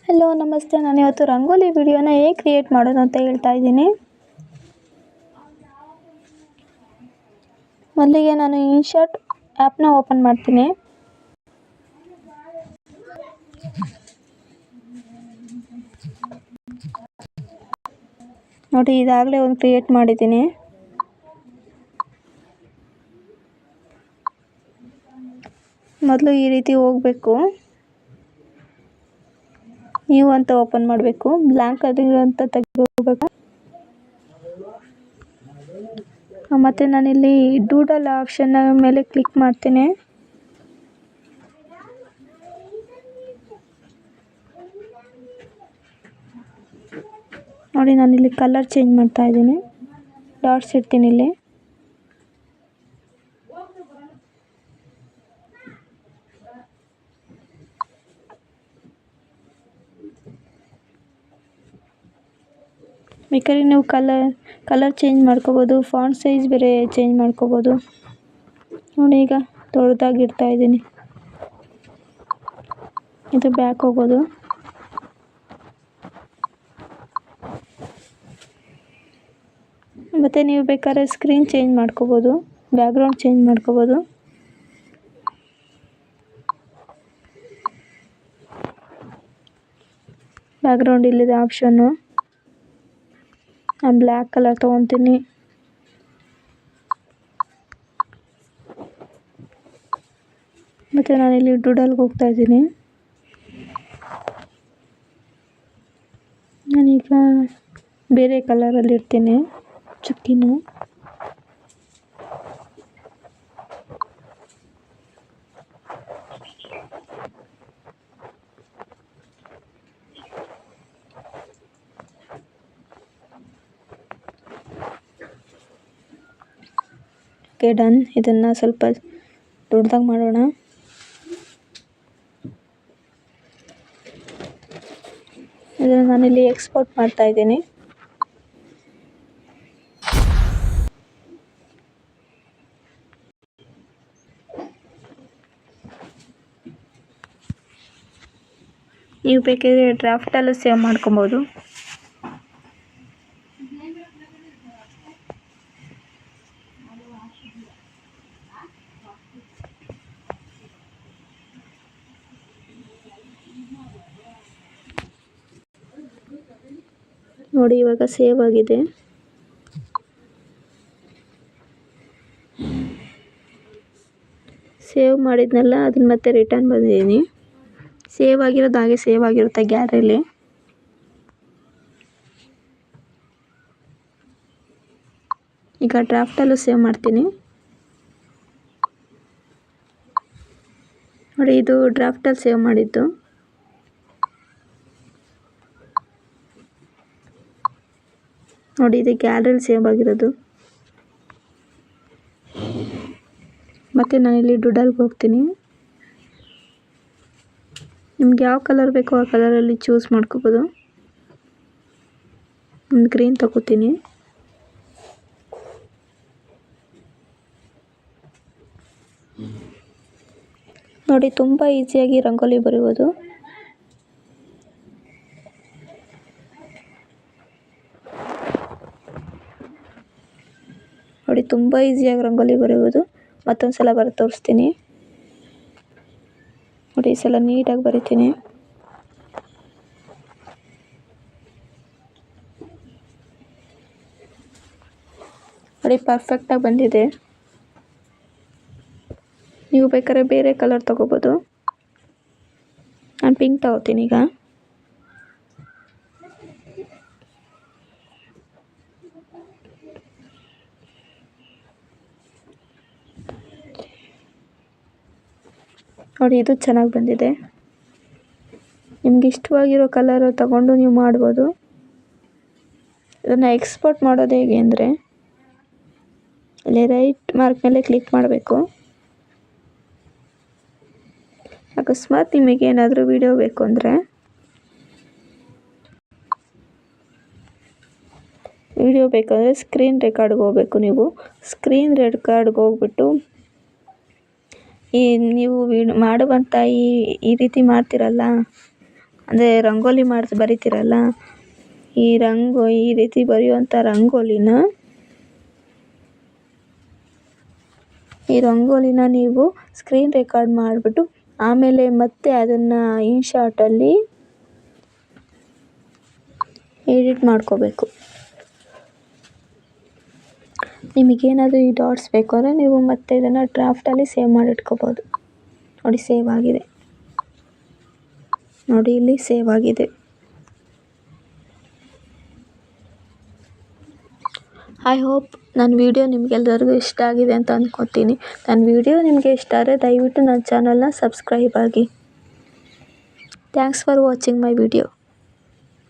Hello ನಮಸ್ತೆ. ನಾನು ಇವತ್ತು ರಂಗೋಲಿ ವಿಡಿಯೋನ ಹೇಗೆ ಕ್ರಿಯೇಟ್ ಮಾಡೋದು ಅಂತ ಹೇಳ್ತಾ ಇದ್ದೀನಿ. ಮೊದಲಿಗೆ ನಾನು ಇನ್ಶಾಟ್ ಆ್ಯಪ್ನ ಓಪನ್ ಮಾಡ್ತೀನಿ. ನೋಡಿ, ಇದಾಗಲೇ ಒಂದು ಕ್ರಿಯೇಟ್ ಮಾಡಿದ್ದೀನಿ. ಮೊದಲು ಈ ರೀತಿ ಹೋಗಬೇಕು, ನೀವು ಅಂತ ಓಪನ್ ಮಾಡಬೇಕು, ಬ್ಲ್ಯಾಂಕ್ ಆಗಿರೋಂಥ ತೆಗೆದುಕೋಬೇಕು. ಮತ್ತು ನಾನಿಲ್ಲಿ ಡೂಡಲ್ ಆಪ್ಷನ್ನ ಮೇಲೆ ಕ್ಲಿಕ್ ಮಾಡ್ತೀನಿ. ನೋಡಿ, ನಾನಿಲ್ಲಿ ಕಲರ್ ಚೇಂಜ್ ಮಾಡ್ತಾ ಇದ್ದೀನಿ. ಡಾಟ್ಸ್ ಇಡ್ತೀನಿ ಇಲ್ಲಿ. ಬೇಕಾದ್ರೆ ನೀವು ಕಲರ್ ಚೇಂಜ್ ಮಾಡ್ಕೋಬೋದು, ಫಾಂಟ್ ಸೈಜ್ ಬೇರೆ ಚೇಂಜ್ ಮಾಡ್ಕೋಬೋದು. ನೋಡಿ, ಈಗ ದೊಡ್ಡದಾಗಿ ಇಡ್ತಾ ಇದ್ದೀನಿ. ಇದು ಬ್ಯಾಕ್ ಹೋಗೋದು. ಮತ್ತು ನೀವು ಬೇಕಾದ್ರೆ ಸ್ಕ್ರೀನ್ ಚೇಂಜ್ ಮಾಡ್ಕೋಬೋದು, ಬ್ಯಾಕ್ಗ್ರೌಂಡ್ ಚೇಂಜ್ ಮಾಡ್ಕೋಬೋದು. ಬ್ಯಾಕ್ಗ್ರೌಂಡ್ ಇಲ್ಲಿದೆ ಆಪ್ಷನ್ನು. ನಾನು ಬ್ಲ್ಯಾಕ್ ಕಲರ್ ತೊಗೊತೀನಿ. ಮತ್ತು ನಾನಿಲ್ಲಿ ಡೂಡಲ್ಗೆ ಹೋಗ್ತಾ ಇದ್ದೀನಿ. ನಾನೀಗ ಬೇರೆ ಕಲರಲ್ಲಿ ಇಡ್ತೀನಿ ಚುಕ್ಕಿನ. Okay, done. ಇದನ್ನು ಸ್ವಲ್ಪ ದೊಡ್ಡದಾಗಿ ಮಾಡೋಣ. ಇದನ್ನು ನಾನಿಲ್ಲಿ ಎಕ್ಸ್ಪೋರ್ಟ್ ಮಾಡ್ತಾ ಇದ್ದೀನಿ. ನೀವು ಬೇಕಾದರೆ ಡ್ರಾಫ್ಟಲ್ಲೂ ಸೇವ್ ಮಾಡ್ಕೊಬೋದು. ನೋಡಿ, ಇವಾಗ ಸೇವ್ ಆಗಿದೆ. ಸೇವ್ ಮಾಡಿದ್ನಲ್ಲ, ಅದನ್ನ ಮತ್ತೆ ರಿಟರ್ನ್ ಬಂದಿದ್ದೀನಿ. ಸೇವ್ ಆಗಿರೋದು ಹಾಗೆ ಸೇವ್ ಆಗಿರುತ್ತೆ ಗ್ಯಾಲರಿಲಿ. ಈಗ ಡ್ರಾಫ್ಟಲ್ಲೂ ಸೇವ್ ಮಾಡ್ತೀನಿ. ನೋಡಿ, ಇದು ಡ್ರಾಫ್ಟಲ್ಲಿ ಸೇವ್ ಮಾಡಿದ್ದು. ನೋಡಿ, ಇದು ಗ್ಯಾಲರಿಲಿ ಸೇವ್ ಆಗಿರೋದು. ಮತ್ತು ನಾನಿಲ್ಲಿ ಡೂಡಲ್ಗೆ ಹೋಗ್ತೀನಿ. ನಿಮ್ಗೆ ಯಾವ ಕಲರ್ ಬೇಕೋ ಆ ಕಲರಲ್ಲಿ ಚೂಸ್ ಮಾಡ್ಕೋಬೋದು. ಒಂದು ಗ್ರೀನ್ ತಗೋತೀನಿ. ನೋಡಿ, ತುಂಬ ಈಸಿಯಾಗಿ ರಂಗೋಲಿ ಬರೆಯೋದು. ನೋಡಿ, ತುಂಬ ಈಸಿಯಾಗಿ ರಂಗೋಲಿ ಬರೆಯೋದು. ಮತ್ತೊಂದು ಸಲ ಬರೆದು ತೋರಿಸ್ತೀನಿ. ನೋಡಿ, ಈ ಸಲ ನೀಟಾಗಿ ಬರಿತೀನಿ. ನೋಡಿ, ಪರ್ಫೆಕ್ಟಾಗಿ ಬಂದಿದೆ. ನೀವು ಬೇಕಾದ್ರೆ ಬೇರೆ ಕಲರ್ ತೊಗೋಬೋದು. ನಾನು ಪಿಂಕ್ ತಗೋತೀನಿ ಈಗ. ನೋಡಿ, ಇದು ಚೆನ್ನಾಗಿ ಬಂದಿದೆ. ನಿಮ್ಗೆ ಇಷ್ಟವಾಗಿರೋ ಕಲರ್ ತಗೊಂಡು ನೀವು ಮಾಡ್ಬೋದು. ಇದನ್ನು ಎಕ್ಸ್ಪೋರ್ಟ್ ಮಾಡೋದು ಹೇಗೆ ಅಂದರೆ, ಅಲ್ಲಿ ರೈಟ್ ಮಾರ್ಕ್ ಮೇಲೆ ಕ್ಲಿಕ್ ಮಾಡಬೇಕು. ಅಕಸ್ಮಾತ್ ನಿಮಗೆ ಏನಾದರೂ ವಿಡಿಯೋ ಬೇಕು ಅಂದರೆ ಸ್ಕ್ರೀನ್ ರೆಕಾರ್ಡ್ಗೆ ಹೋಗಬೇಕು. ನೀವು ಸ್ಕ್ರೀನ್ ರೆಕಾರ್ಡ್ಗೆ ಹೋಗ್ಬಿಟ್ಟು ನೀವು ಮಾಡುವಂಥ ಈ ರೀತಿ ಮಾಡ್ತಿರಲ್ಲ, ಅಂದರೆ ರಂಗೋಲಿ ಬರಿತೀರಲ್ಲ, ಈ ರೀತಿ ಬರೆಯುವಂಥ ರಂಗೋಲಿನ ನೀವು ಸ್ಕ್ರೀನ್ ರೆಕಾರ್ಡ್ ಮಾಡಿಬಿಟ್ಟು ಆಮೇಲೆ ಮತ್ತೆ ಅದನ್ನು ಇನ್ಶಾಟಲ್ಲಿ ಎಡಿಟ್ ಮಾಡ್ಕೋಬೇಕು. ನಿಮಗೇನಾದರೂ ಈ ಡಾಟ್ಸ್ ಬೇಕು ಅಂದರೆ ನೀವು ಮತ್ತೆ ಇದನ್ನು ಡ್ರಾಫ್ಟಲ್ಲಿ ಸೇವ್ ಮಾಡಿಟ್ಕೋಬೋದು. ನೋಡಿ ಸೇವ್ ಆಗಿದೆ, ನೋಡಿ ಇಲ್ಲಿ ಸೇವ್ ಆಗಿದೆ. ಐ ಹೋಪ್ ನನ್ನ ವಿಡಿಯೋ ನಿಮಗೆಲ್ಲರಿಗೂ ಇಷ್ಟ ಆಗಿದೆ ಅಂತ ಅಂದ್ಕೊತೀನಿ. ನನ್ನ ವಿಡಿಯೋ ನಿಮಗೆ ಇಷ್ಟ ಆದರೆ ದಯವಿಟ್ಟು ನನ್ನ ಚಾನಲ್ನ ಸಬ್ಸ್ಕ್ರೈಬ್ ಆಗಿ. Thanks for watching my video.